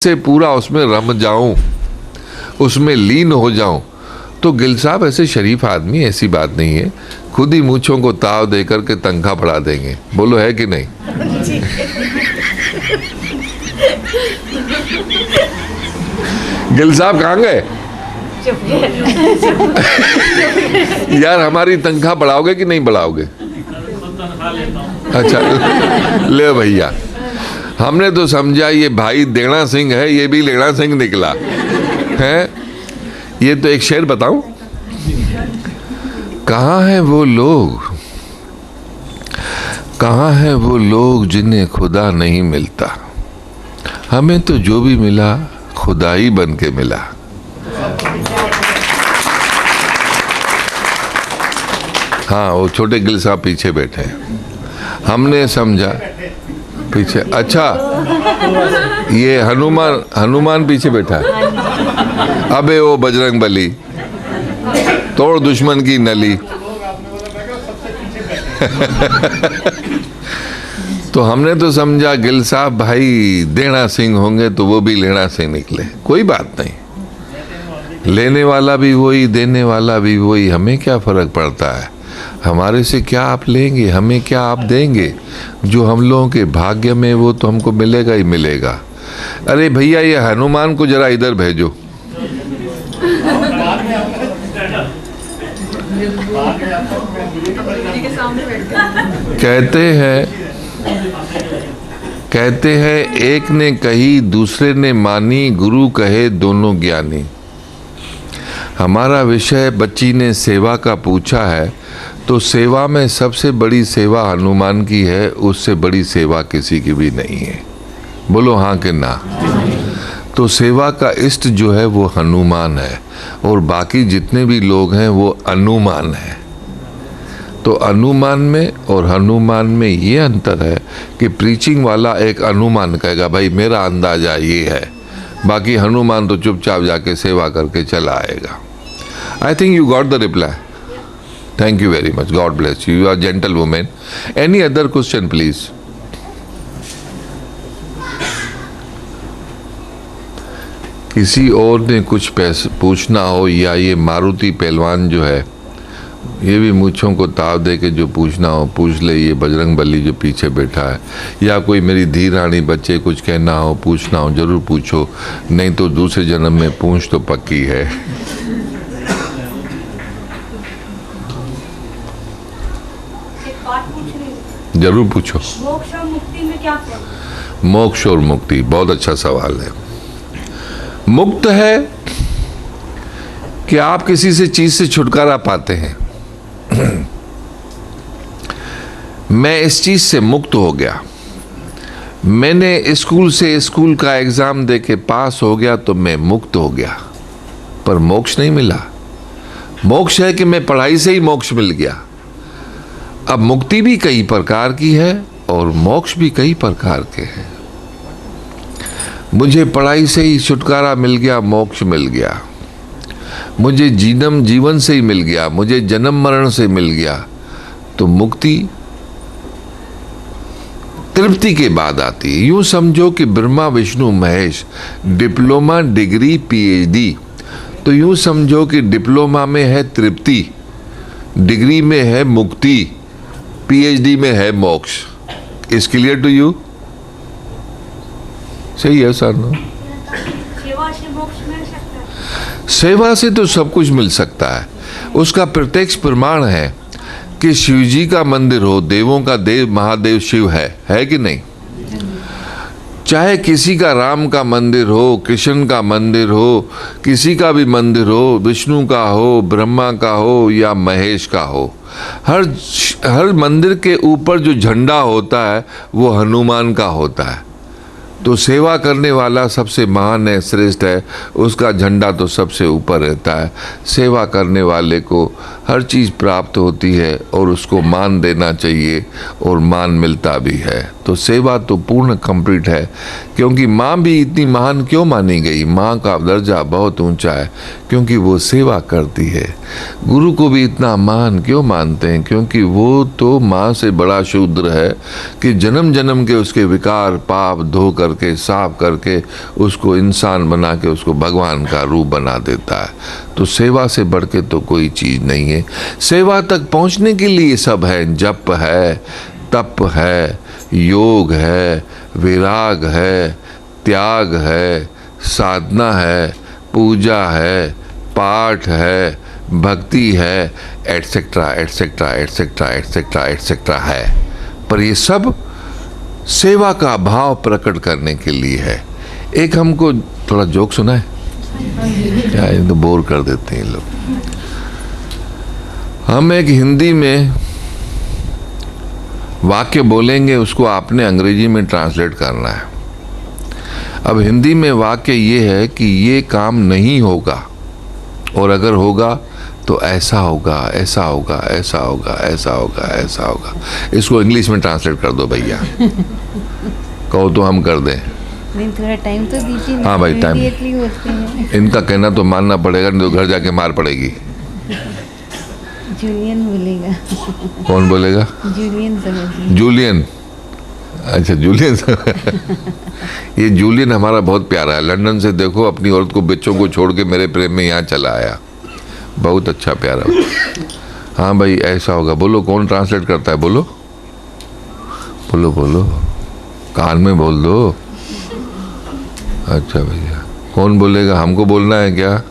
से पूरा उसमें रम जाऊं, उसमें लीन हो जाऊं, तो गिल साहब ऐसे शरीफ आदमी, ऐसी बात नहीं है, खुद ही मूंछों को ताव दे करके तनख्वाह बढ़ा देंगे। बोलो है कि नहीं? गिल साहब कहाँ गए? यार हमारी तनख्वाह बढ़ाओगे कि नहीं बढ़ाओगे? अच्छा ले भैया, हमने तो समझा ये भाई देना सिंह है, ये भी लेना सिंह निकला है। ये तो एक शेर बताऊं, कहाँ हैं वो लोग, कहाँ हैं वो लोग जिन्हें खुदा नहीं मिलता, हमें तो जो भी मिला खुदा ही बन के मिला। हाँ, वो छोटे गिल साहब पीछे बैठे हैं, हमने समझा पीछे। अच्छा, ये हनुमान पीछे बैठा है। अबे वो बजरंग बली, तोड़ दुश्मन की नली। तो हमने तो समझा गिल साहब भाई देना सिंह होंगे, तो वो भी लेना सिंह निकले। कोई बात नहीं, लेने वाला भी वही, देने वाला भी वही, हमें क्या फर्क पड़ता है? हमारे से क्या आप लेंगे, हमें क्या आप देंगे? जो हम लोगों के भाग्य में वो तो हमको मिलेगा ही मिलेगा। अरे भैया ये हनुमान को जरा इधर भेजो। कहते हैं एक ने कही दूसरे ने मानी, गुरु कहे दोनों ज्ञानी। हमारा विषय बच्ची ने सेवा का पूछा है, तो सेवा में सबसे बड़ी सेवा हनुमान की है, उससे बड़ी सेवा किसी की भी नहीं है। बोलो हाँ कि ना? तो सेवा का इष्ट जो है वो हनुमान है, और बाकी जितने भी लोग हैं वो अनुमान है। तो अनुमान में और हनुमान में ये अंतर है कि प्रीचिंग वाला एक अनुमान कहेगा भाई मेरा अंदाजा ये है, बाकी हनुमान तो चुपचाप जाके सेवा करके चला आएगा। I think you got the reply. Thank you very much, God bless you, you are gentle women. Any other question please? किसी और ने कुछ पूछना हो, या ये मारुति पहलवान जो है ये भी मूंछों को ताव दे के जो पूछना हो पूछ ले, ये बजरंग बली जो पीछे बैठा है, या कोई मेरी धी रानी बच्चे कुछ कहना हो पूछना हो जरूर पूछो, नहीं तो दूसरे जन्म में पूछ तो पक्की है। जरूर पूछो। मोक्ष और मुक्ति में क्या फर्क है? मोक्ष और मुक्ति, बहुत अच्छा सवाल है। मुक्त है कि आप किसी से चीज से छुटकारा पाते हैं। मैं इस चीज से मुक्त हो गया, मैंने स्कूल से स्कूल का एग्जाम दे के पास हो गया तो मैं मुक्त हो गया, पर मोक्ष नहीं मिला। मोक्ष है कि मैं पढ़ाई से ही मोक्ष मिल गया। अब मुक्ति भी कई प्रकार की है और मोक्ष भी कई प्रकार के हैं। मुझे पढ़ाई से ही छुटकारा मिल गया, मोक्ष मिल गया। मुझे जीवन से ही मिल गया, मुझे जन्म मरण से मिल गया। तो मुक्ति तृप्ति के बाद आती है। यूं समझो कि Brahma Vishnu Mahesh, diploma degree PhD, तो यूं समझो कि डिप्लोमा में है तृप्ति, डिग्री में है मुक्ति, PhD में है मोक्ष। Is clear to you? सही है सर? नो, सेवा से मोक्ष मिल सकता है? सेवा से तो सब कुछ मिल सकता है। उसका प्रत्यक्ष प्रमाण है कि शिव जी का मंदिर हो, देवों का देव महादेव शिव है कि नहीं? चाहे किसी का राम का मंदिर हो, कृष्ण का मंदिर हो, किसी का भी मंदिर हो, विष्णु का हो, ब्रह्मा का हो या महेश का हो, हर मंदिर के ऊपर जो झंडा होता है वो हनुमान का होता है। तो सेवा करने वाला सबसे महान है, श्रेष्ठ है, उसका झंडा तो सबसे ऊपर रहता है। सेवा करने वाले को हर चीज़ प्राप्त होती है और उसको मान देना चाहिए और मान मिलता भी है। तो सेवा तो पूर्ण कंप्लीट है। क्योंकि माँ भी इतनी महान क्यों मानी गई? माँ का दर्जा बहुत ऊंचा है क्योंकि वो सेवा करती है। गुरु को भी इतना महान क्यों मानते हैं? क्योंकि वो तो माँ से बड़ा शूद्र है कि जन्म जन्म के उसके विकार पाप धो करके करके साफ करके उसको इंसान बना के उसको भगवान का रूप बना देता है। तो सेवा से बढ़ के तो कोई चीज़ नहीं है। सेवा तक पहुंचने के लिए सब है, जप है, तप है, योग है, विराग है, त्याग है, साधना है, पूजा है, पाठ है, भक्ति है, etcetera etcetera etcetera etcetera etcetera है। पर ये सब सेवा का भाव प्रकट करने के लिए है। एक हमको थोड़ा जोक सुना है क्या? ये तो बोर कर देते हैं लोग। हम एक हिंदी में वाक्य बोलेंगे, उसको आपने अंग्रेजी में ट्रांसलेट करना है। अब हिंदी में वाक्य ये है कि ये काम नहीं होगा, और अगर होगा तो ऐसा होगा, ऐसा होगा, ऐसा होगा, ऐसा होगा, ऐसा होगा। इसको इंग्लिश में ट्रांसलेट कर दो भैया। कहो तो हम कर दें। नहीं, थोड़ा टाइम तो दीजिए। हाँ भाई, टाइम। होते हैं। इनका कहना तो मानना पड़ेगा, नहीं तो घर जाके मार पड़ेगी। जूलियन बोलेगा। कौन बोलेगा? जूलियन समझिए। जूलियन। अच्छा, जूलियन। ये जूलियन हमारा बहुत प्यारा है। लंदन से देखो अपनी औरत को, बच्चों को छोड़ के मेरे प्रेम में यहाँ चला आया। बहुत अच्छा प्यारा। हाँ भाई, ऐसा होगा। बोलो, कौन ट्रांसलेट करता है? बोलो बोलो बोलो, कान में बोल दो। अच्छा भैया, कौन बोलेगा? हमको बोलना है क्या?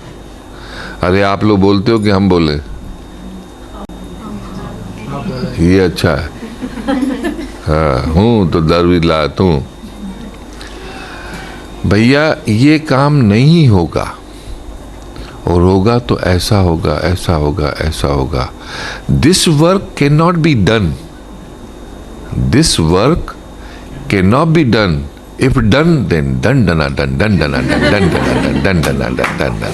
अरे आप लोग बोलते हो कि हम बोले? ये अच्छा है। हाँ, हूँ तो दरवी ला तू। भैया, ये काम नहीं होगा, और होगा तो ऐसा होगा, ऐसा होगा, ऐसा होगा। This work can not be done. This work can not be done. If done, then done डना डन डन डना डन डन डना डन डन डना डन डन डना।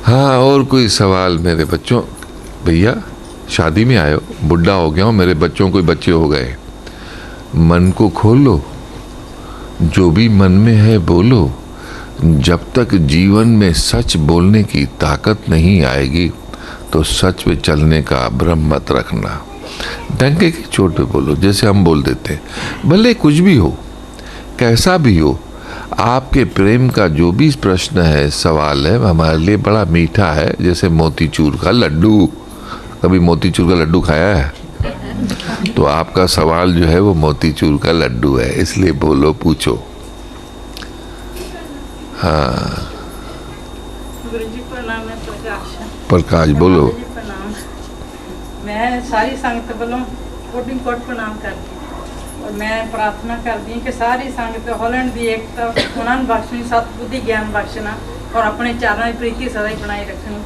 हाँ, और कोई सवाल मेरे बच्चों? भैया, शादी में आए हो, बुढ़ा हो गया हूँ, मेरे बच्चों को बच्चे हो गए। मन को खोलो, जो भी मन में है बोलो। जब तक जीवन में सच बोलने की ताकत नहीं आएगी तो सच पे चलने का भ्रम मत रखना। डंके की चोट पे बोलो, जैसे हम बोल देते हैं। भले कुछ भी हो, कैसा भी हो, आपके प्रेम का जो भी प्रश्न है, सवाल है, हमारे लिए बड़ा मीठा है, जैसे मोतीचूर का लड्डू। कभी मोतीचूर का लड्डू खाया है? तो आपका सवाल जो है वो मोतीचूर का लड्डू है, इसलिए बोलो, पूछो। हाँ, गुरुजी प्रणाम। है प्रकाश, बोलो। जी प्रणाम। मैं सारी संगत वालों कोटि कोट प्रणाम करती और मैं प्रार्थना करती हूँ कि सारी संगत हॉलैंड की एकता उन्होंने बख्शनी, सतबुद्धि ज्ञान बख्शना और अपने चारों की प्रीति सदा ही बनाई रखनी।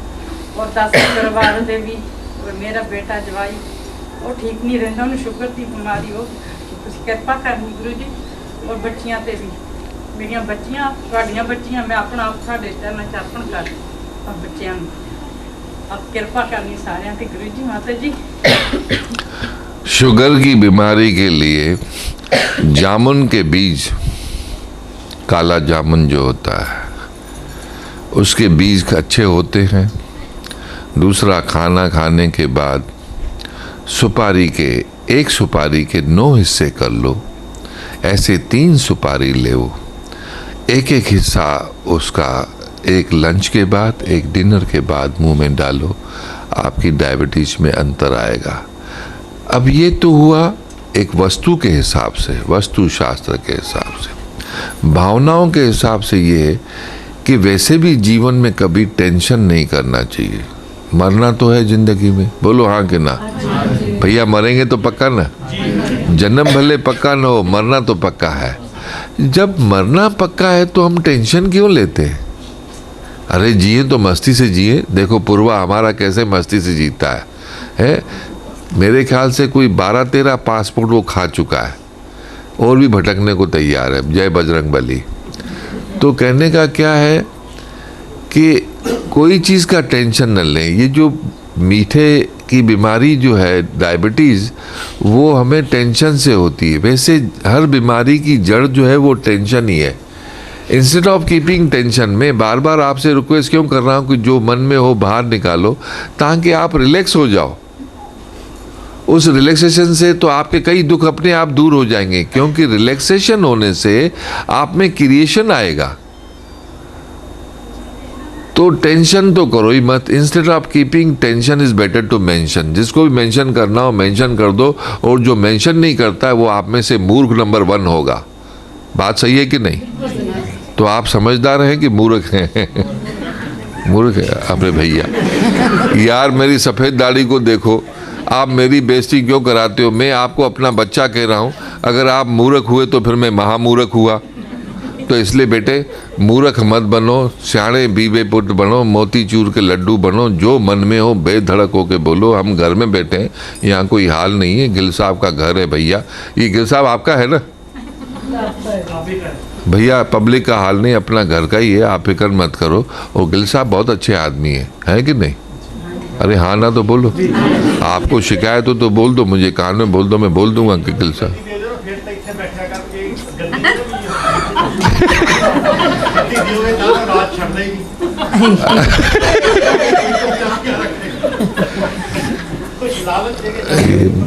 और 10 परिवार दे भी, और मेरा बेटा जवाई वो ठीक नहीं रहा, उन्हें शुगर की बीमारी हो, कृपा करनी गुरु जी। और बच्चियां ते भी, मेरिया बच्चियां, तुहाडियां बच्चियां, मैं अपना आप साढ़े चरणों च अर्पण कर और बच्चियां आप कृपा करनी सारियां ते गुरु जी। माता जी, शुगर की बीमारी के लिए जामुन के बीज, काला जामुन जो होता है उसके बीज अच्छे होते हैं। दूसरा, खाना खाने के बाद सुपारी के, एक सुपारी के 9 हिस्से कर लो, ऐसे 3 सुपारी ले। एक एक हिस्सा उसका एक लंच के बाद, एक डिनर के बाद मुंह में डालो, आपकी डायबिटीज में अंतर आएगा। अब ये तो हुआ एक वस्तु के हिसाब से, वस्तु शास्त्र के हिसाब से। भावनाओं के हिसाब से ये है कि वैसे भी जीवन में कभी टेंशन नहीं करना चाहिए। मरना तो है जिंदगी में, बोलो हाँ कि ना? भैया, मरेंगे तो पक्का ना? जन्म भले पक्का ना हो, मरना तो पक्का है। जब मरना पक्का है तो हम टेंशन क्यों लेते हैं? अरे जिए तो मस्ती से जिए। देखो पूर्वा हमारा कैसे मस्ती से जीता है? मेरे ख्याल से कोई 12-13 पासपोर्ट वो खा चुका है और भी भटकने को तैयार है। जय बजरंग बली। तो कहने का क्या है कि कोई चीज़ का टेंशन न लें। ये जो मीठे की बीमारी जो है डायबिटीज़, वो हमें टेंशन से होती है। वैसे हर बीमारी की जड़ जो है वो टेंशन ही है। इंस्टेड ऑफ कीपिंग टेंशन, मैं बार बार आपसे रिक्वेस्ट क्यों कर रहा हूँ कि जो मन में हो बाहर निकालो, ताकि आप रिलैक्स हो जाओ। उस रिलैक्सेशन से तो आपके कई दुख अपने आप दूर हो जाएंगे, क्योंकि रिलैक्सेशन होने से आप में क्रिएशन आएगा। तो टेंशन तो करो ही मत। Instead of keeping tension is better to mention. जिसको भी मेंशन करना हो मेंशन कर दो, और जो मेंशन नहीं करता है वो आप में से मूर्ख नंबर 1 होगा। बात सही है कि नहीं? तो आप समझदार हैं कि मूर्ख हैं? मूर्ख है अपने भैया। यार मेरी सफ़ेद दाढ़ी को देखो, आप मेरी बेइज्जती क्यों कराते हो? मैं आपको अपना बच्चा कह रहा हूँ। अगर आप मूर्ख हुए तो फिर मैं महामूर्ख हुआ। तो इसलिए बेटे मूर्ख मत बनो, सियाणे बीबे पुट बनो, मोती चूर के लड्डू बनो। जो मन में हो बेधड़क होके बोलो। हम घर में बैठे हैं, यहाँ कोई हाल नहीं है। गिल साहब का घर है भैया। ये गिल साहब आपका है ना भैया? पब्लिक का हाल नहीं, अपना घर का ही है। आप फिक्र मत करो। और गिल साहब बहुत अच्छे आदमी है कि नहीं? अरे हाँ ना तो बोलो। आपको शिकायत हो तो बोल दो, मुझे कान में बोल दो, मैं बोल दूंगा कि गिल साहब।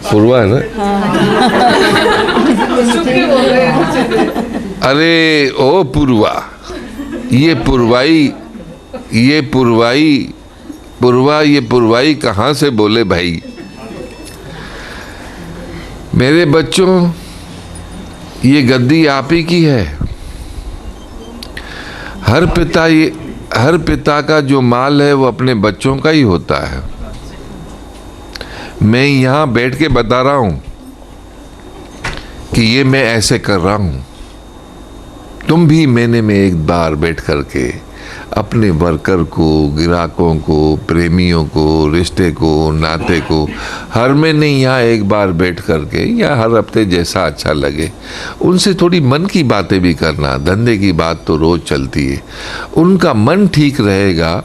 पूर्वा है ना? अरे ओ पूर्वा, ये पुरवाई कहाँ से बोले भाई? मेरे बच्चों, ये गद्दी आप ही की है। हर पिता का जो माल है वो अपने बच्चों का ही होता है। मैं यहाँ बैठ के बता रहा हूँ कि ये मैं ऐसे कर रहा हूँ। तुम भी महीने में एक बार बैठ करके अपने वर्कर को, ग्राहकों को, प्रेमियों को, रिश्ते को, नाते को हर महीने यहाँ एक बार बैठ करके या हर हफ्ते जैसा अच्छा लगे उनसे थोड़ी मन की बातें भी करना। धंधे की बात तो रोज़ चलती है। उनका मन ठीक रहेगा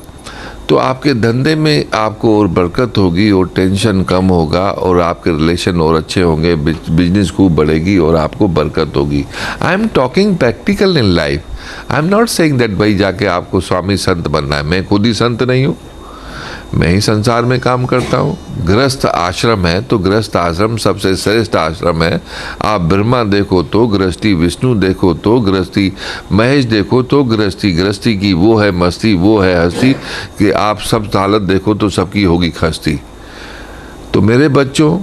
तो आपके धंधे में आपको और बरकत होगी और टेंशन कम होगा और आपके रिलेशन और अच्छे होंगे, बिजनेस खूब बढ़ेगी और आपको बरकत होगी। I am talking practical in life. I am not saying that भाई जाके आपको स्वामी संत बनना है। मैं खुद ही संत नहीं हूँ, मैं ही संसार में काम करता हूँ। गृहस्थ आश्रम है तो गृहस्थ आश्रम सबसे श्रेष्ठ आश्रम है। आप ब्रह्मा देखो तो गृहस्थी, विष्णु देखो तो गृहस्थी, महेश देखो तो गृहस्थी। गृहस्थी की वो है मस्ती, वो है हस्ती कि आप सब हालत देखो तो सबकी होगी खस्ती। तो मेरे बच्चों,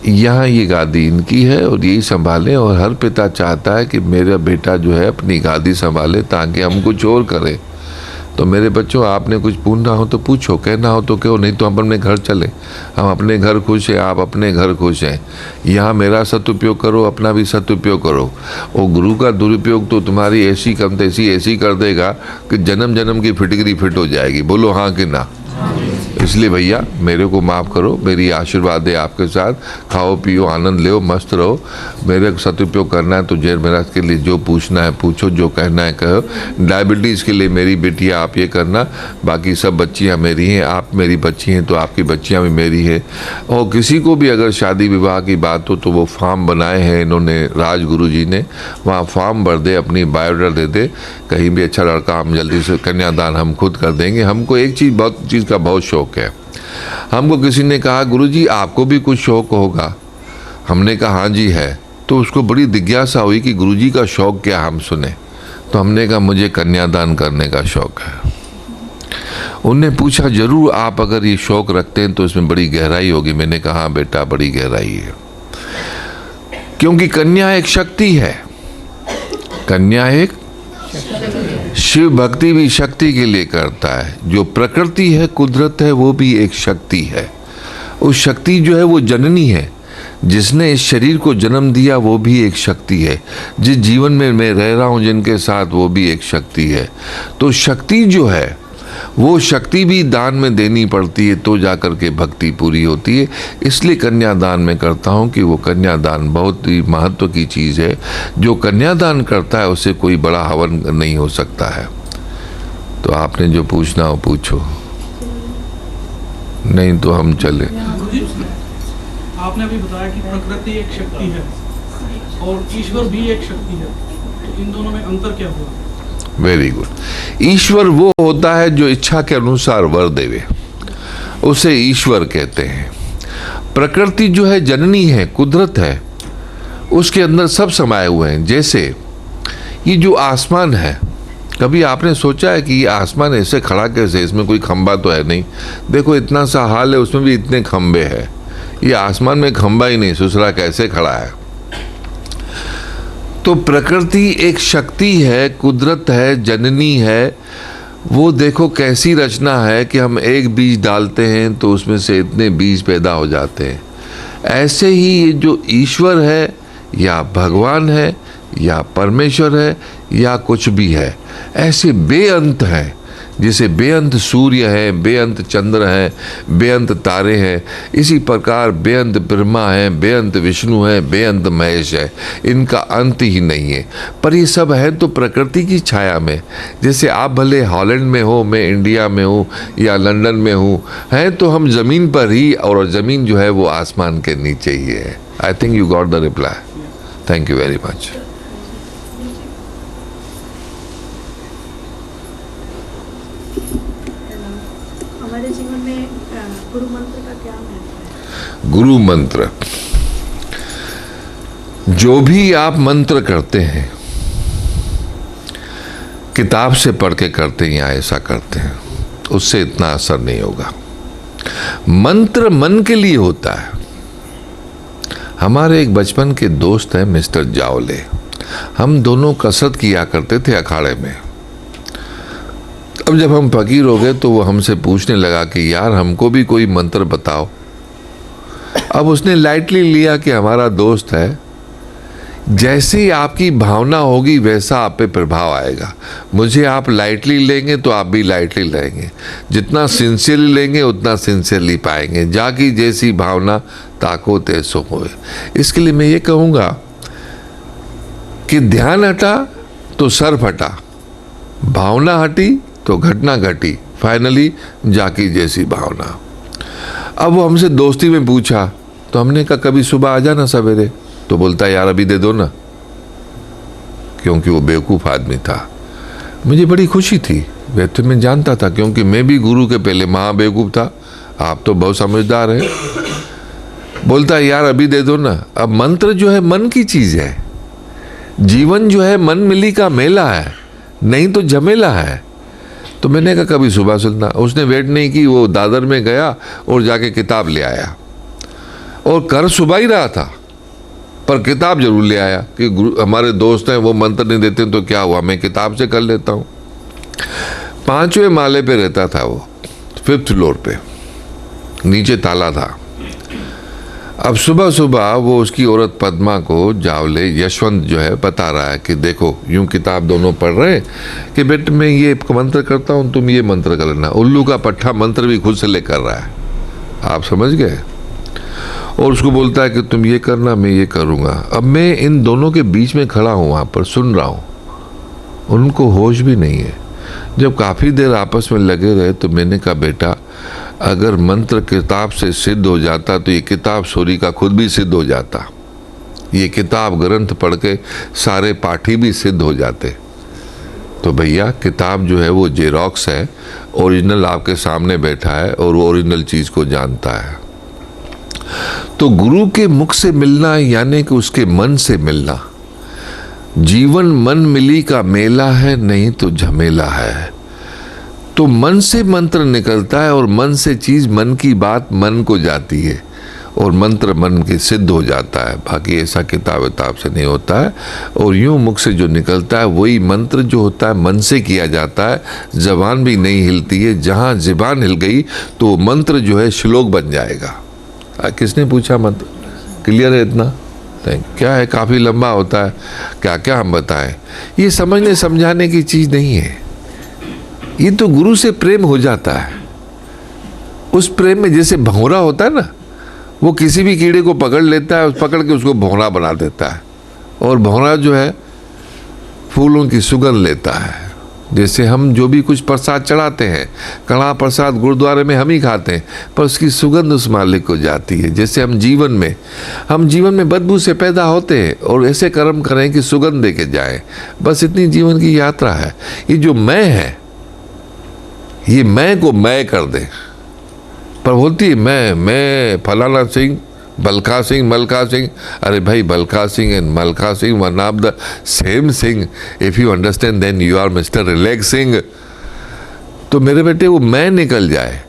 यहाँ ये गादी इनकी है और यही संभालें। और हर पिता चाहता है कि मेरा बेटा जो है अपनी गादी संभाले ताकि हम कुछ और करें। तो मेरे बच्चों, आपने कुछ पूछना हो तो पूछो, कहना हो तो कहो, नहीं तो हम अपने घर चले। हम अपने घर खुश हैं, आप अपने घर खुश हैं। यहाँ मेरा सदुपयोग करो, अपना भी सदुपयोग करो। और गुरु का दुरुपयोग तो तुम्हारी ऐसी कम तैसी ऐसी कर देगा कि जन्म जन्म की फिटकरी फिट हो जाएगी। बोलो हाँ कि ना? इसलिए भैया मेरे को माफ़ करो, मेरी आशीर्वाद है आपके साथ। खाओ पियो, आनंद लो, मस्त रहो। मेरे सदुपयोग करना है तो जैर महाराज के लिए जो पूछना है पूछो, जो कहना है कहो। डायबिटीज़ के लिए मेरी बेटियाँ आप ये करना, बाकी सब बच्चियाँ मेरी हैं। आप मेरी बच्ची हैं तो आपकी बच्चियाँ भी मेरी हैं। और किसी को भी अगर शादी विवाह की बात हो तो वो फॉर्म बनाए हैं इन्होंने, राजगुरु जी ने, वहाँ फॉर्म भर दे, अपनी बायोडाटा दे दे। कहीं भी अच्छा लड़का हम जल्दी से कन्यादान हम खुद कर देंगे। हमको एक चीज़ का बहुत शौक है। हमको किसी ने कहा गुरुजी आपको भी कुछ शौक होगा? हमने कहा हाँ जी है। तो उसको बड़ी जिज्ञासा हुई कि गुरुजी का शौक क्या हम सुने। तो हमने कहा मुझे कन्यादान करने का शौक है। उनने पूछा जरूर आप अगर ये शौक रखते हैं तो इसमें बड़ी गहराई होगी। मैंने कहा हाँ बेटा बड़ी गहराई है, क्योंकि कन्या एक शक्ति है। कन्या एक शिव भक्ति भी शक्ति के लिए करता है। जो प्रकृति है, कुदरत है, वो भी एक शक्ति है। उस शक्ति जो है वो जननी है। जिसने इस शरीर को जन्म दिया वो भी एक शक्ति है। जिस जीवन में मैं रह रहा हूँ जिनके साथ, वो भी एक शक्ति है। तो शक्ति जो है वो शक्ति भी दान में देनी पड़ती है तो जा कर के भक्ति पूरी होती है। इसलिए कन्यादान में करता हूँ कि वो कन्यादान बहुत ही महत्व की चीज़ है। जो कन्यादान करता है उससे कोई बड़ा हवन नहीं हो सकता है। तो आपने जो पूछना हो पूछो, नहीं तो हम चले। आपने अभी बताया कि प्रकृति एक शक्ति है और ईश्वर भी एक शक्ति है, तो इन दोनों में अंतर क्या हुआ? Very good. ईश्वर वो होता है जो इच्छा के अनुसार वर देवे, उसे ईश्वर कहते हैं। प्रकृति जो है जननी है, कुदरत है, उसके अंदर सब समाये हुए हैं। जैसे ये जो आसमान है, कभी आपने सोचा है कि ये आसमान ऐसे खड़ा कैसे, इसमें कोई खंबा तो है नहीं। देखो इतना सा हाल है, उसमें भी इतने खंबे हैं, ये आसमान में खंबा ही नहीं, सुसरा कैसे खड़ा है। तो प्रकृति एक शक्ति है, कुदरत है, जननी है। वो देखो कैसी रचना है कि हम एक बीज डालते हैं तो उसमें से इतने बीज पैदा हो जाते हैं। ऐसे ही ये जो ईश्वर है या भगवान है या परमेश्वर है या कुछ भी है, ऐसे बेअंत हैं। जैसे बेअंत सूर्य है, बेअंत चंद्र है, बेअंत तारे हैं, इसी प्रकार बेअंत ब्रह्मा है, बेअंत विष्णु है, बेअंत महेश है। इनका अंत ही नहीं है। पर ये सब है तो प्रकृति की छाया में। जैसे आप भले हॉलैंड में हो, मैं इंडिया में हूँ या लंदन में हूँ, हैं तो हम ज़मीन पर ही, और ज़मीन जो है वो आसमान के नीचे ही है। आई think you got the reply. Thank you very much. हमारे जीवन में गुरु मंत्र का क्या महत्व है? गुरु मंत्र, जो भी आप मंत्र करते हैं, किताब से पढ़ के करते हैं या ऐसा करते हैं, उससे इतना असर नहीं होगा। मंत्र मन के लिए होता है। हमारे एक बचपन के दोस्त हैं मिस्टर जावले, हम दोनों कसरत किया करते थे अखाड़े में। अब जब हम फकीर हो गए तो वो हमसे पूछने लगा कि यार हमको भी कोई मंत्र बताओ। अब उसने लाइटली लिया कि हमारा दोस्त है, जैसे ही आपकी भावना होगी वैसा आप पे प्रभाव आएगा। मुझे आप लाइटली लेंगे तो आप भी लाइटली लेंगे, जितना सिंसियरली लेंगे उतना सिंसियरली पाएंगे। जाकी जैसी भावना ताको तैसो होए। इसके लिए मैं ये कहूँगा कि ध्यान हटा तो सर फटा, भावना हटी तो घटना घटी, फाइनली जाकी जैसी भावना। अब वो हमसे दोस्ती में पूछा तो हमने कहा कभी सुबह आ जाना सवेरे। तो बोलता यार अभी दे दो ना, क्योंकि वो बेवकूफ़ आदमी था। मुझे बड़ी खुशी थी, वैसे मैं जानता था, क्योंकि मैं भी गुरु के पहले महा बेवकूफ़ था। आप तो बहुत समझदार हैं। बोलता यार अभी दे दो ना। अब मंत्र जो है मन की चीज़ है, जीवन जो है मन मिली का मेला है, नहीं तो झमेला है। तो मैंने कहा कभी सुबह सुनना। उसने वेट नहीं की, वो दादर में गया और जाके किताब ले आया, और कर सुबह ही रहा था पर किताब जरूर ले आया कि हमारे दोस्त हैं वो मंत्र नहीं देते तो क्या हुआ, मैं किताब से कर लेता हूँ। 5वें माले पे रहता था वो, 5th फ्लोर पे, नीचे ताला था। अब सुबह सुबह वो उसकी औरत पद्मा को जावले यशवंत जो है बता रहा है कि देखो यूं किताब दोनों पढ़ रहे हैं कि बेटे मैं ये मंत्र करता हूँ, तुम ये मंत्र कर लेना। उल्लू का पट्टा मंत्र भी खुद से ले कर रहा है, आप समझ गए। और उसको बोलता है कि तुम ये करना, मैं ये करूँगा। अब मैं इन दोनों के बीच में खड़ा हूँ, वहाँ पर सुन रहा हूँ, उनको होश भी नहीं है। जब काफ़ी देर आपस में लगे रहे तो मैंने कहा बेटा अगर मंत्र किताब से सिद्ध हो जाता तो ये किताब सूरी का खुद भी सिद्ध हो जाता, ये किताब ग्रंथ पढ़ के सारे पाठी भी सिद्ध हो जाते। तो भैया किताब जो है वो जेरोक्स है, ओरिजिनल आपके सामने बैठा है और वो ओरिजिनल चीज़ को जानता है। तो गुरु के मुख से मिलना यानी कि उसके मन से मिलना। जीवन मन मिली का मेला है, नहीं तो झमेला है। तो मन से मंत्र निकलता है और मन से चीज़, मन की बात मन को जाती है और मंत्र मन के सिद्ध हो जाता है। बाकी ऐसा किताब विताब से नहीं होता है। और यूं मुख से जो निकलता है वही मंत्र जो होता है मन से किया जाता है। ज़बान भी नहीं हिलती है, जहाँ ज़बान हिल गई तो मंत्र जो है श्लोक बन जाएगा। किसने पूछा मंत्र क्लियर है इतना? क्या है, काफ़ी लंबा होता है, क्या क्या हम बताएं। ये समझने समझाने की चीज़ नहीं है, ये तो गुरु से प्रेम हो जाता है। उस प्रेम में जैसे भौरा होता है ना, वो किसी भी कीड़े को पकड़ लेता है, पकड़ के उसको भौरा बना देता है। और भौरा जो है फूलों की सुगंध लेता है। जैसे हम जो भी कुछ प्रसाद चढ़ाते हैं, कड़ा प्रसाद गुरुद्वारे में हम ही खाते हैं, पर उसकी सुगंध उस मालिक को जाती है। जैसे हम जीवन में बदबू से पैदा होते हैं और ऐसे कर्म करें कि सुगंध दे के जाए। बस इतनी जीवन की यात्रा है। ये जो मैं है, ये मैं को मैं कर दे, पर होती है मैं फलाना सिंह, बलखा सिंह, मलखा सिंह। अरे भाई, Balkha Singh and Malkha Singh one of the same Singh. If you understand then you are mister relax Singh. तो मेरे बेटे वो मैं निकल जाए।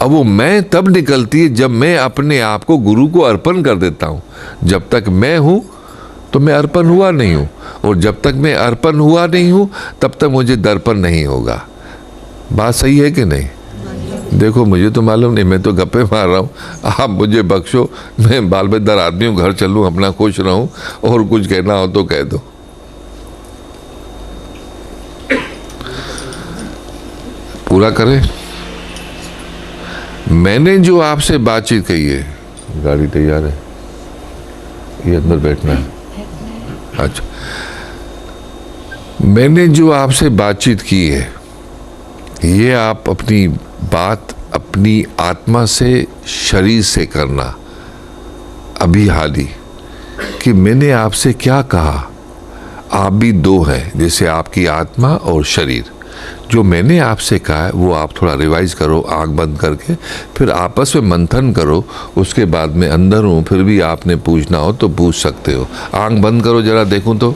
अब वो मैं तब निकलती है जब मैं अपने आप को गुरु को अर्पण कर देता हूँ। जब तक मैं हूँ तो मैं अर्पण हुआ नहीं हूँ, और जब तक मैं अर्पण हुआ नहीं हूँ तब तक मुझे दर्पण नहीं होगा। बात सही है कि नहीं? देखो, मुझे तो मालूम नहीं, मैं तो गप्पे मार रहा हूँ। आप मुझे बख्शो, मैं बाल बच्चेदार आदमी हूँ, घर चलूँ, अपना खुश रहूँ, और कुछ कहना हो तो कह दो। पूरा करें। मैंने जो आपसे बातचीत कही है, गाड़ी तैयार है, ये अंदर बैठना है। अच्छा, मैंने जो आपसे बातचीत की है, ये आप अपनी बात अपनी आत्मा से, शरीर से करना। अभी हाल ही कि मैंने आपसे क्या कहा, आप भी दो हैं, जैसे आपकी आत्मा और शरीर। जो मैंने आपसे कहा है वो आप थोड़ा रिवाइज करो, आंख बंद करके, फिर आपस में मंथन करो। उसके बाद में अंदर हूँ, फिर भी आपने पूछना हो तो पूछ सकते हो। आंख बंद करो, जरा देखूं तो।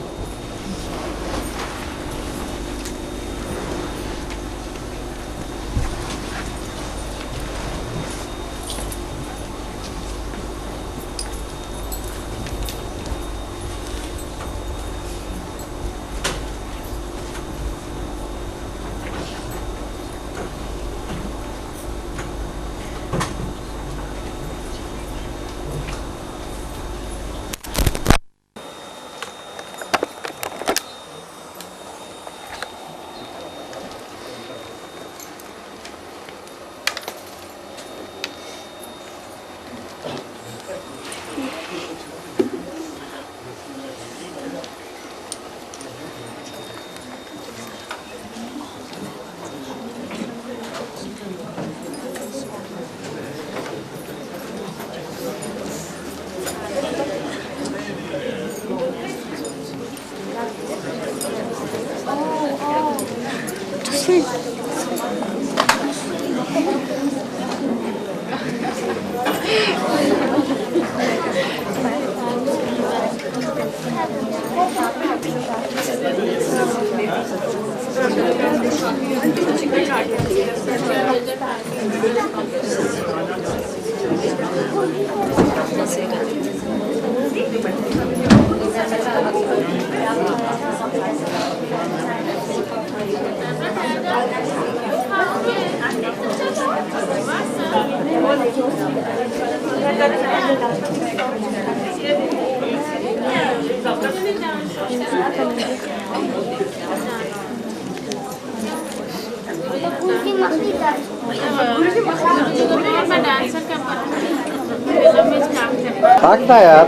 ताकना यार,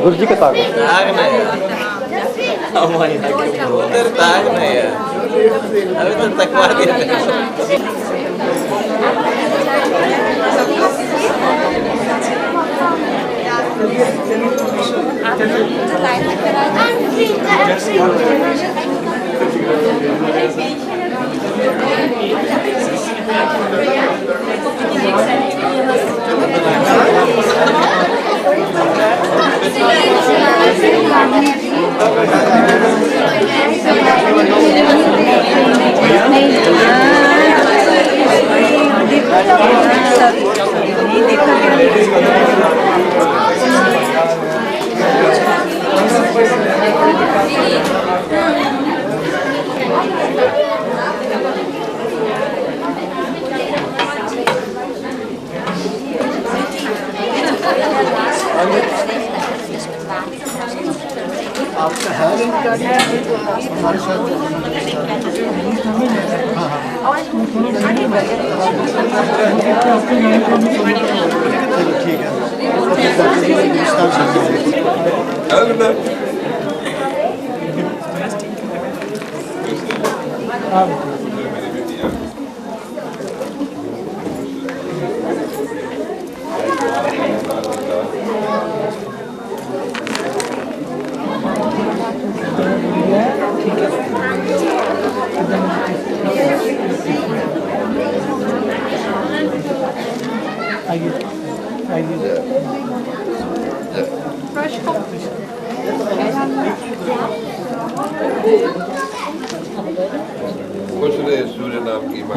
गुरुजी का ताक। ताकना यार, हमारी उधर ताकना यार, अभी तो तकवा दिया।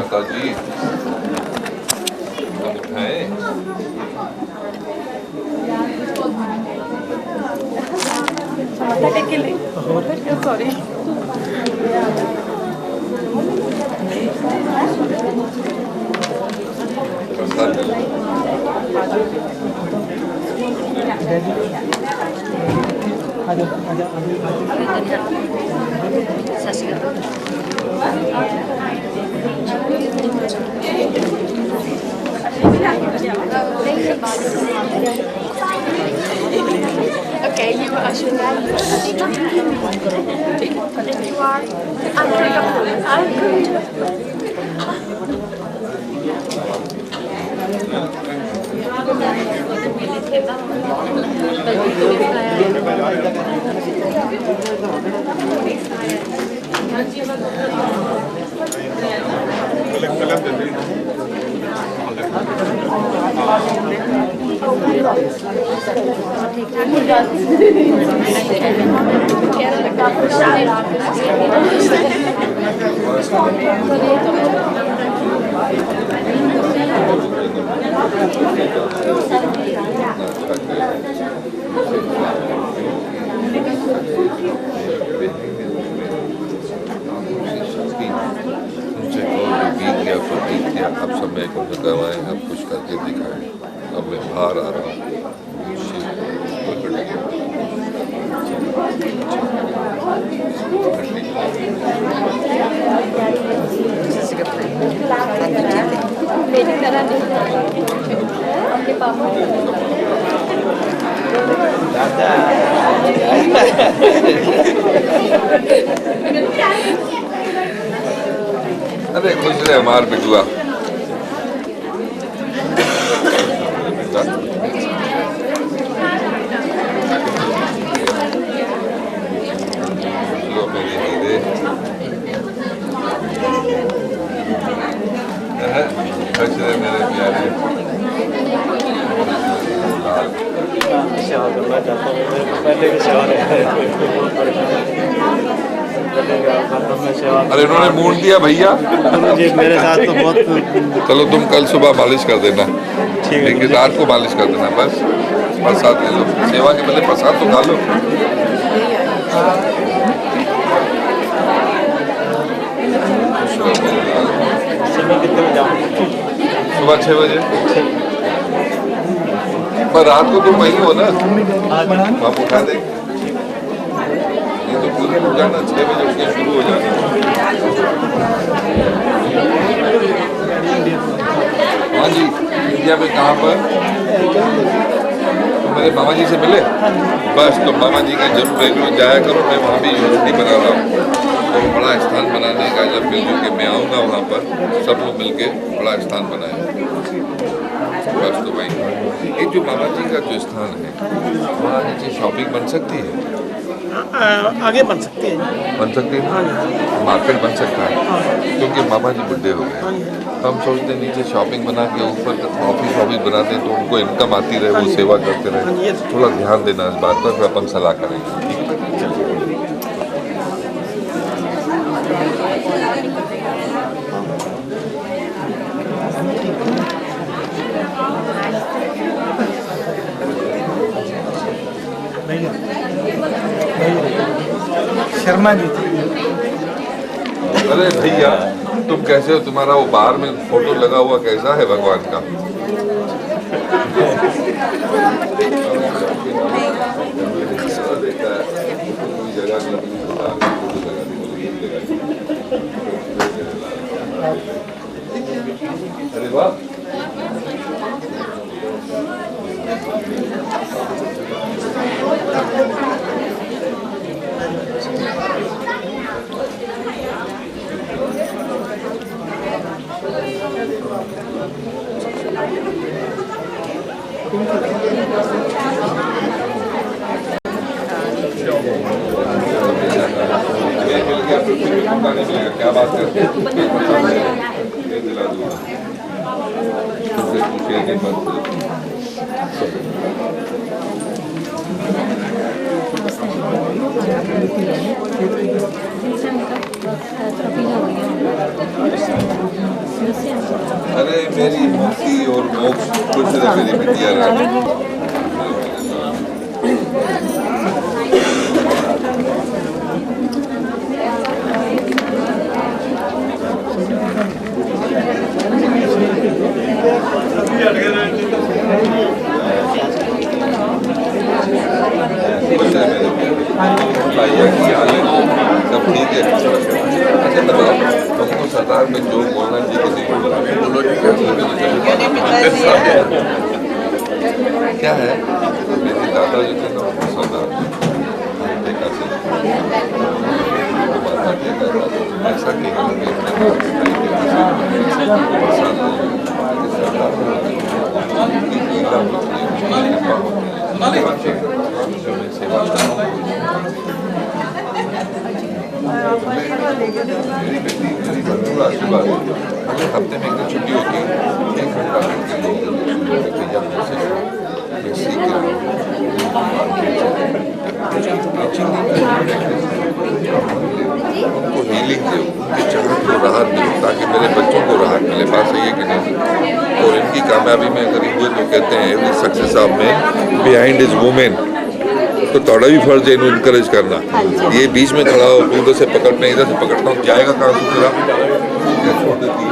माता जी हम उठाएं। सॉरी प्रसाद ले लो। Okay, you are actually you are I'm going to उनसे कहो जो बीत गया तो बीत गया, अब समय को न गवाएं, अब कुछ करके दिखाएं। अब मैं बाहर आ रहा हूँ। मेरी तरह नहीं आपके पापा अरे खुश रहे हमार बिटुआ। लो मेरी हीरे। खुश रहे मेरे प्यारे। सेवा करना चाहता हूँ, पहले भी सेवा अरे इन्होंने मूड दिया भैया। जी मेरे साथ तो बहुत। चलो तुम कल सुबह मालिश कर देना, ठीक है, लेकिन रात को मालिश कर देना। बस प्रसाद ले लो, सेवा के पहले प्रसाद तो खा लो। कितने बजे जाऊँ? सुबह 6 बजे। पर रात को तुम वहीं हो ना, आप उठा देंगे। नहीं तो पूरी पूजा ना 6 बजे उठ के शुरू हो जाना। हाँ जी, इंडिया में कहाँ पर? तो मेरे मामा जी से मिले? बस तो मामा जी का जब रेलवे जाया करो, मैं वहाँ भी यूनिवर्सिटी बना रहा हूँ। तो बड़ा स्थान बनाने का जब मिलजुल के मैं आऊँगा वहाँ पर, सब लोग मिलके बड़ा स्थान बनाए। बस तो भाई ये जो मामा जी का जो स्थान है, वहाँ नीचे शॉपिंग बन सकती है? आगे बन सकती है। बन सकती है, मार्केट बन सकता है, क्योंकि मामा जी बुढ़े हो गए। हम सोचते हैं नीचे शॉपिंग बना के ऊपर ऑफिस बनाते हैं तो उनको इनकम आती रहे, वो सेवा करते रहे। थोड़ा ध्यान देना इस बात पर, फिर अपन सलाह करेंगे। ठीक है, शर्मा जी। अरे भैया तुम कैसे हो? तुम्हारा वो बाहर में फोटो लगा हुआ कैसा है भगवान का? अरे वाह, क्या बात करते हैं? दिला दूंगा। ट्रॉफी हो गई है। मेरी मुक्ति और मोक्ष खुश रहे मेरी बिटिया रानी। सब ठीक है। अच्छा बताओ तुमको सरदार में जो बोलना चाहिए क्या है? मेरे दादा जो थे ना वो सरदार देखा से ऐसा सेवा मेरी बेटी मेरी भरपूर आशीर्वाद है। हफ्ते में एक दिन छुट्टी होती है, 1 घंटा मैं सीख के उनको हीलिंग दो, उनकी चाहत को राहत दो ताकि मेरे बच्चों को राहत मिले। बात सही है कि नहीं? और इनकी कामयाबी में करीब हुए तो कहते हैं every success of man behind is women. तो थोड़ा भी फर्ज है इन्हें इनकरेज करना। ये बीच में खड़ा हो, उधर से पकड़ना, इधर से पकड़ता हूँ, जाएगा कहाँ से फिर? छोड़ देती है।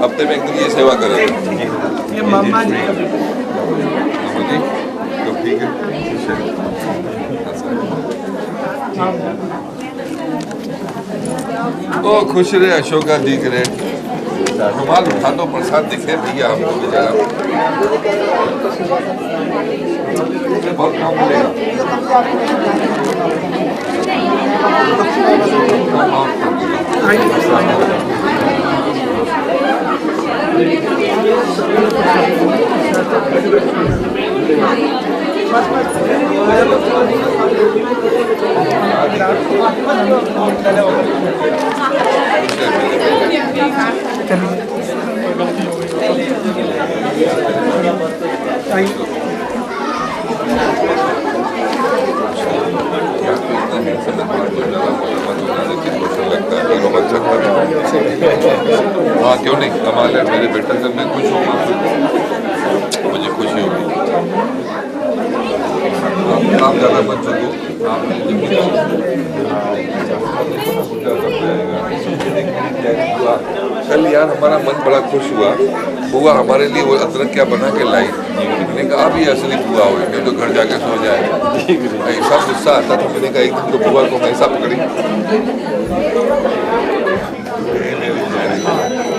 हफ्ते में एक दिन ये सेवा करें। ये मामा जी तो ठीक है। ओ खुश रहे, अशोका दिख रहे, रुमाल उठा दो, प्रसाद दिखे भैया हमको बेचारा। बहुत काम मिलेगा। हाँ क्यों नहीं, कमाल है। मेरे बेटे से मैं खुश हूँ, मुझे खुशी होगी। आप ज़्यादा मत चलो, कल यार हमारा मन बड़ा खुश हुआ। बुआ हमारे लिए वो अदरक क्या बना के लाई। मैंने कहा आप ही असली बुआ हुई, मैं तो घर जाके सो जाए। ऐसा गुस्सा आता था। मैंने कहा एक दिन तो बुआ को मैं ऐसा पकड़ी,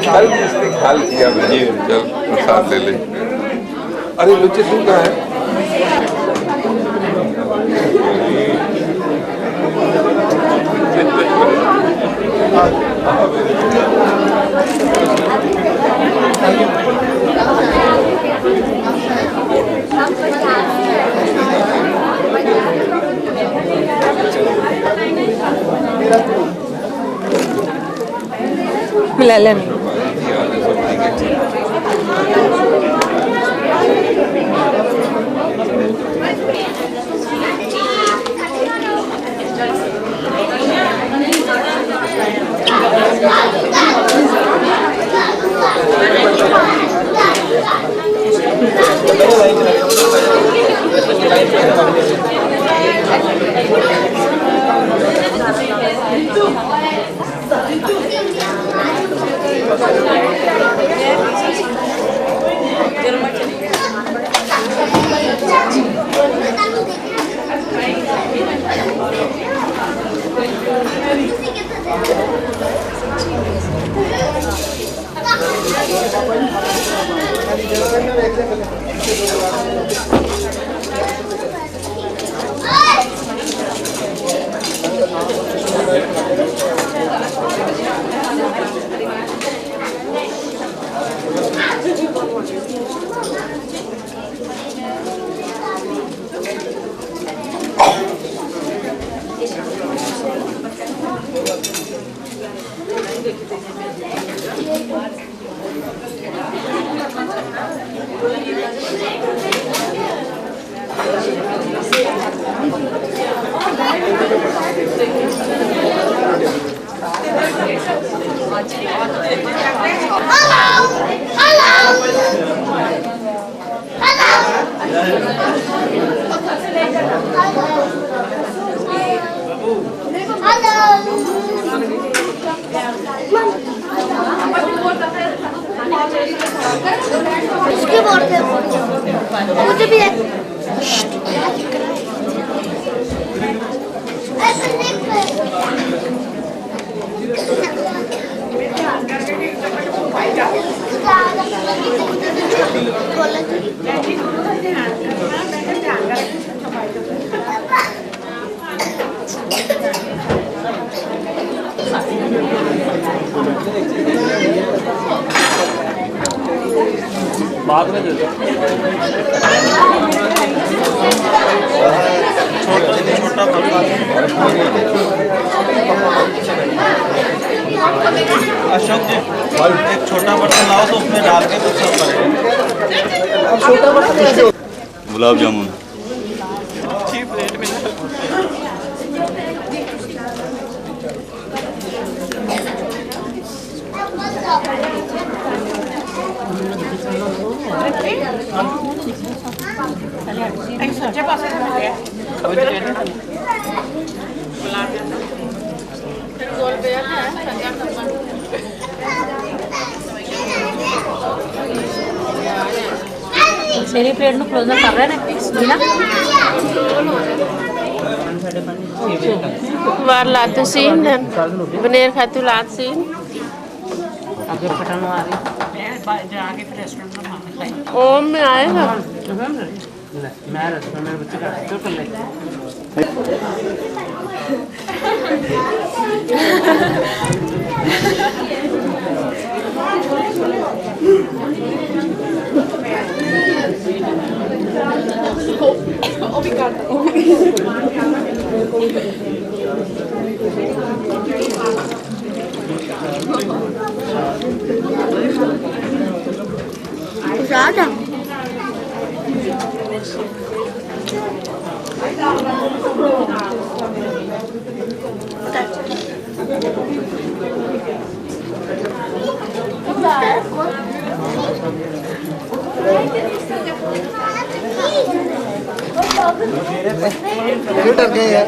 कल इसने ख्याल किया मैंने, चल प्रसाद ले ले। अरे बच्चे तू कहाँ है? मिला ले उसकी बोलते मुझे भी है। बाद में दे दो। छोटा अशोक जी एक छोटा बर्तन लाओ तो उसमें डाल के कुछ सब करेंगे। गुलाब जामुन प्लेट में सच्चे पास मेरी प्लेट में क्लोजर कर रहे हैं ना वार लातू सीन बनेर खातू लात सीन आगे पठान आ रही जाके फिर रेस्टोरेंट में खाना खाएं। ओम में आएगा मैं रेस्टोरेंट में बच्चे का तो कर लेते ज़्यादा डर गए यार।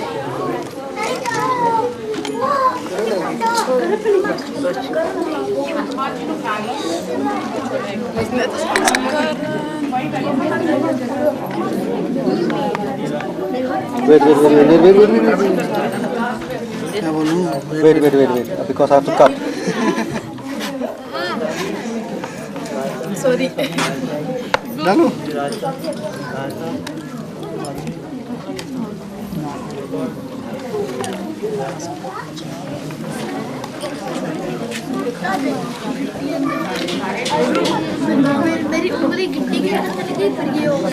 Wait, because I have to cut. Sorry डालो। मेरी उंगली गिट्टी के अंदर चली गई फिर ये होगा।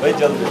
भाई जल्दी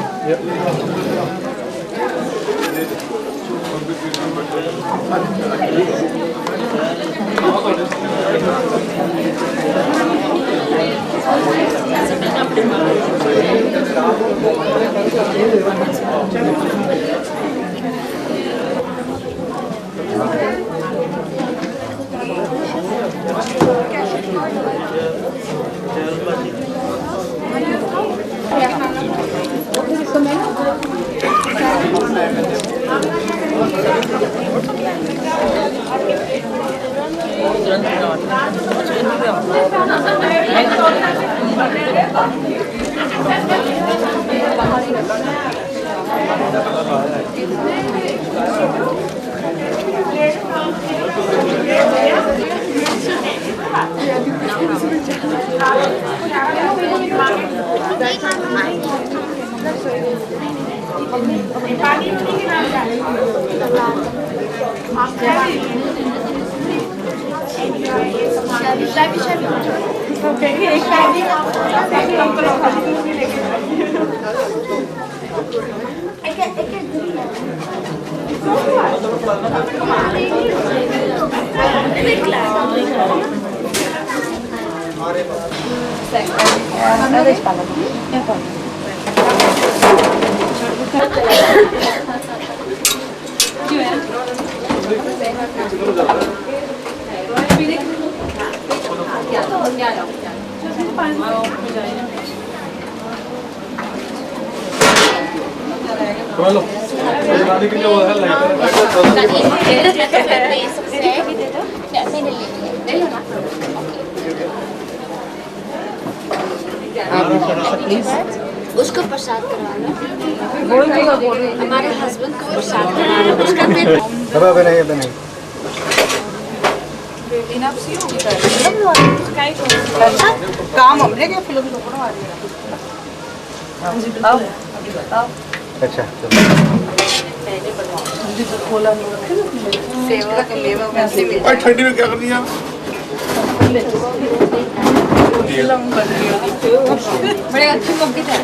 उसको प्रसाद करवा लो। हमारे हस्बैंड को प्रसाद करवा लो। उसका फिर काम हमने क्या फिल्म तो बनवा दिया। अच्छा सेवा के लिए वैसे भी ठंडी में क्या करनी है बड़े अच्छे कॉपी था।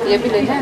ये भी लेना है।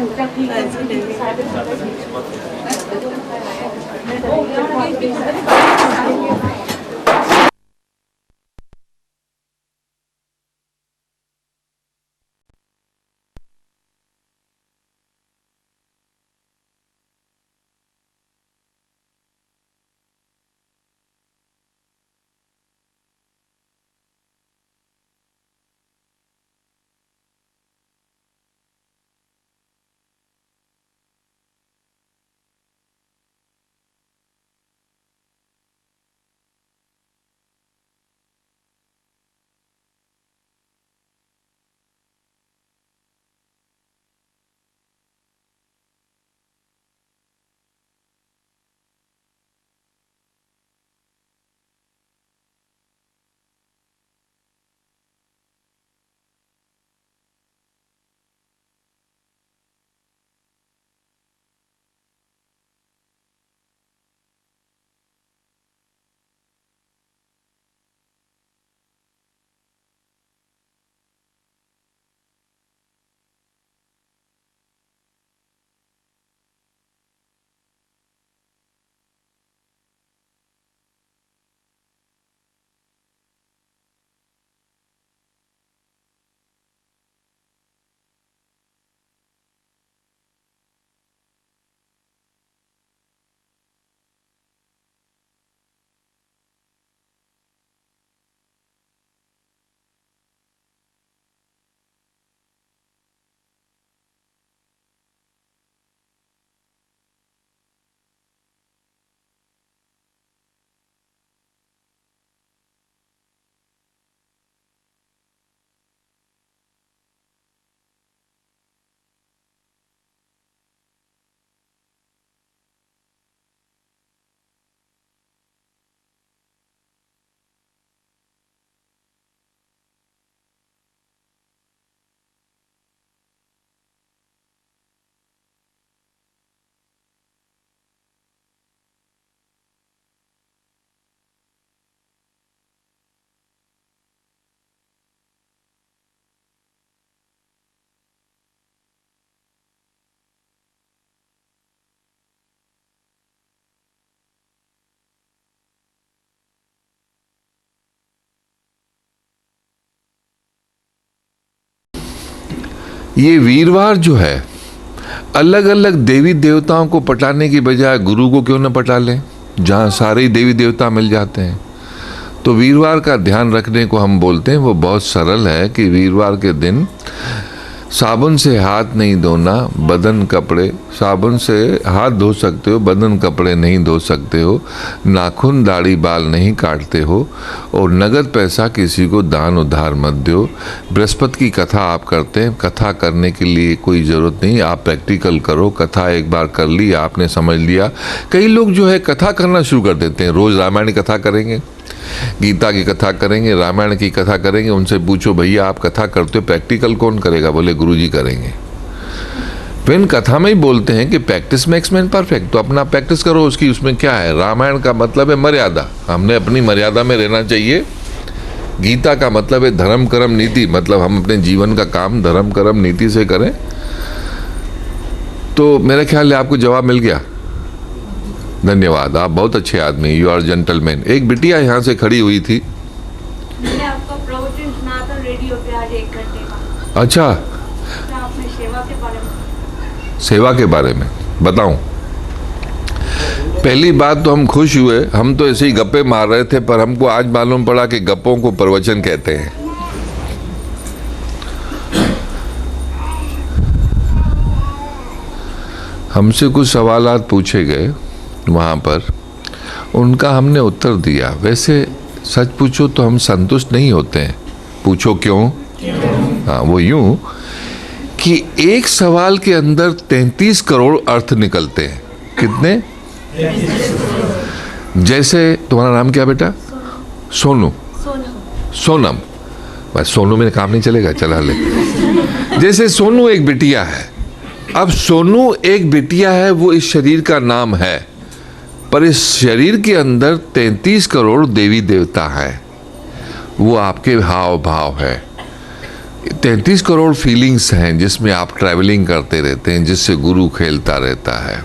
ये वीरवार जो है अलग अलग देवी देवताओं को पटाने की बजाय गुरु को क्यों न पटा लें, जहाँ सारे देवी देवता मिल जाते हैं। तो वीरवार का ध्यान रखने को हम बोलते हैं, वो बहुत सरल है कि वीरवार के दिन साबुन से हाथ नहीं धोना, बदन कपड़े, साबुन से हाथ धो सकते हो, बदन कपड़े नहीं धो सकते हो, नाखून दाढ़ी बाल नहीं काटते हो, और नगद पैसा किसी को दान उधार मत दो। बृहस्पति की कथा आप करते हैं, कथा करने के लिए कोई ज़रूरत नहीं, आप प्रैक्टिकल करो। कथा एक बार कर ली, आपने समझ लिया। कई लोग जो है कथा करना शुरू कर देते हैं, रोज़ रामायण की कथा करेंगे, गीता की कथा करेंगे, रामायण की कथा करेंगे। उनसे पूछो भैया आप कथा करते हो, प्रैक्टिकल कौन करेगा? बोले गुरुजी करेंगे। वेन कथा में ही बोलते हैं कि प्रैक्टिस मेक्स मैन परफेक्ट, तो अपना प्रैक्टिस करो उसकी, उसमें क्या है। रामायण का मतलब है मर्यादा, हमने अपनी मर्यादा में रहना चाहिए। गीता का मतलब है धर्म कर्म नीति, मतलब हम अपने जीवन का काम धर्म कर्म नीति से करें। तो मेरे ख्याल है आपको जवाब मिल गया। धन्यवाद, आप बहुत अच्छे आदमी, यू आर जेंटलमैन। एक बिटिया यहाँ से खड़ी हुई थी। मैंने आपका प्रवचन सुना था रेडियो पे आज 1 घंटे का। अच्छा, तो आपने सेवा के बारे में, सेवा के बारे में बताऊं। पहली बात तो हम खुश हुए, हम तो ऐसे ही गप्पे मार रहे थे, पर हमको आज मालूम पड़ा कि गप्पों को प्रवचन कहते हैं। हमसे कुछ सवालात पूछे गए वहाँ पर, उनका हमने उत्तर दिया। वैसे सच पूछो तो हम संतुष्ट नहीं होते हैं। पूछो क्यों? हाँ, वो यूं कि एक सवाल के अंदर 33 करोड़ अर्थ निकलते हैं। कितने? जैसे तुम्हारा नाम क्या बेटा? सोनू। सोनम। बस सोनू में काम नहीं चलेगा, चला ले। जैसे सोनू एक बिटिया है। अब सोनू एक बिटिया है, वो इस शरीर का नाम है, पर इस शरीर के अंदर 33 करोड़ देवी देवता है। वो आपके हाव भाव है। 33 करोड़ फीलिंग्स हैं जिसमें आप ट्रैवलिंग करते रहते हैं, जिससे गुरु खेलता रहता है,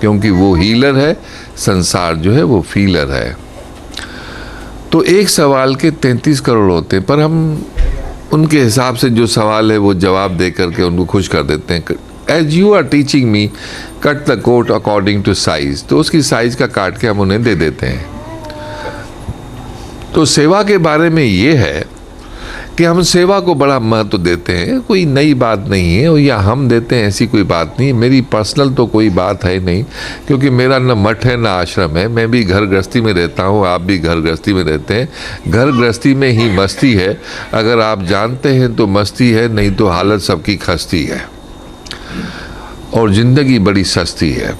क्योंकि वो हीलर है, संसार जो है वो फीलर है। तो एक सवाल के 33 करोड़ होते हैं, पर हम उनके हिसाब से जो सवाल है वो जवाब दे करके उनको खुश कर देते हैं। As you are teaching me cut the coat according to size, तो उसकी साइज का काट के हम उन्हें दे देते हैं। तो सेवा के बारे में ये है कि हम सेवा को बड़ा महत्व देते हैं। कोई नई बात नहीं है, और या हम देते हैं ऐसी कोई बात नहीं। मेरी पर्सनल तो कोई बात है नहीं, क्योंकि मेरा न मठ है न आश्रम है। मैं भी घर गृहस्थी में रहता हूँ, आप भी घर गृहस्थी में रहते हैं। घर गृहस्थी में ही मस्ती है, अगर आप जानते हैं तो मस्ती है, नहीं तो हालत सबकी खस्ती है और ज़िंदगी बड़ी सस्ती है।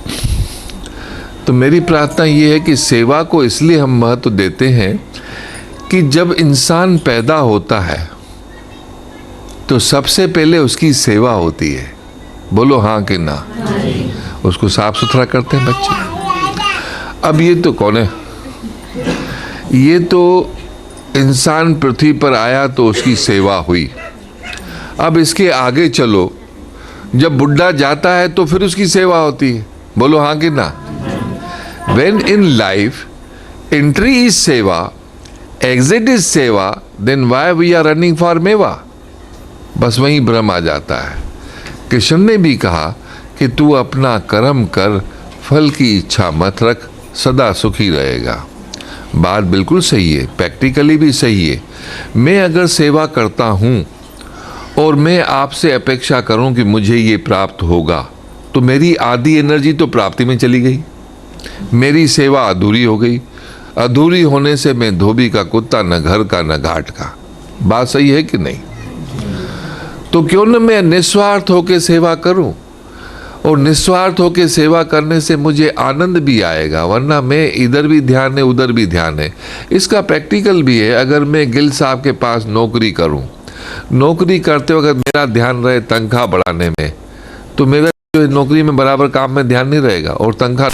तो मेरी प्रार्थना ये है कि सेवा को इसलिए हम महत्व देते हैं कि जब इंसान पैदा होता है तो सबसे पहले उसकी सेवा होती है। बोलो हाँ कि ना? उसको साफ सुथरा करते हैं बच्चे। अब ये तो कौन है? ये तो इंसान पृथ्वी पर आया तो उसकी सेवा हुई। अब इसके आगे चलो, जब बुढ़ा जाता है तो फिर उसकी सेवा होती है। बोलो हाँ कि ना? When in life entry is सेवा, exit is सेवा, then why we are running for मेवा? बस वहीं भ्रम आ जाता है। कृष्ण ने भी कहा कि तू अपना कर्म कर, फल की इच्छा मत रख, सदा सुखी रहेगा। बात बिल्कुल सही है, प्रैक्टिकली भी सही है। मैं अगर सेवा करता हूँ और मैं आपसे अपेक्षा करूं कि मुझे ये प्राप्त होगा, तो मेरी आधी एनर्जी तो प्राप्ति में चली गई, मेरी सेवा अधूरी हो गई। अधूरी होने से मैं धोबी का कुत्ता, न घर का न घाट का। बात सही है कि नहीं? तो क्यों न मैं निस्वार्थ होकर सेवा करूं, और निस्वार्थ होकर सेवा करने से मुझे आनंद भी आएगा, वरना मैं इधर भी ध्यान है उधर भी ध्यान है। इसका प्रैक्टिकल भी है। अगर मैं गिल साहब के पास नौकरी करूं, नौकरी करते वक्त मेरा ध्यान रहे तनख्वाह बढ़ाने में, तो मेरा जो नौकरी में बराबर काम में ध्यान नहीं रहेगा और तनख्वाह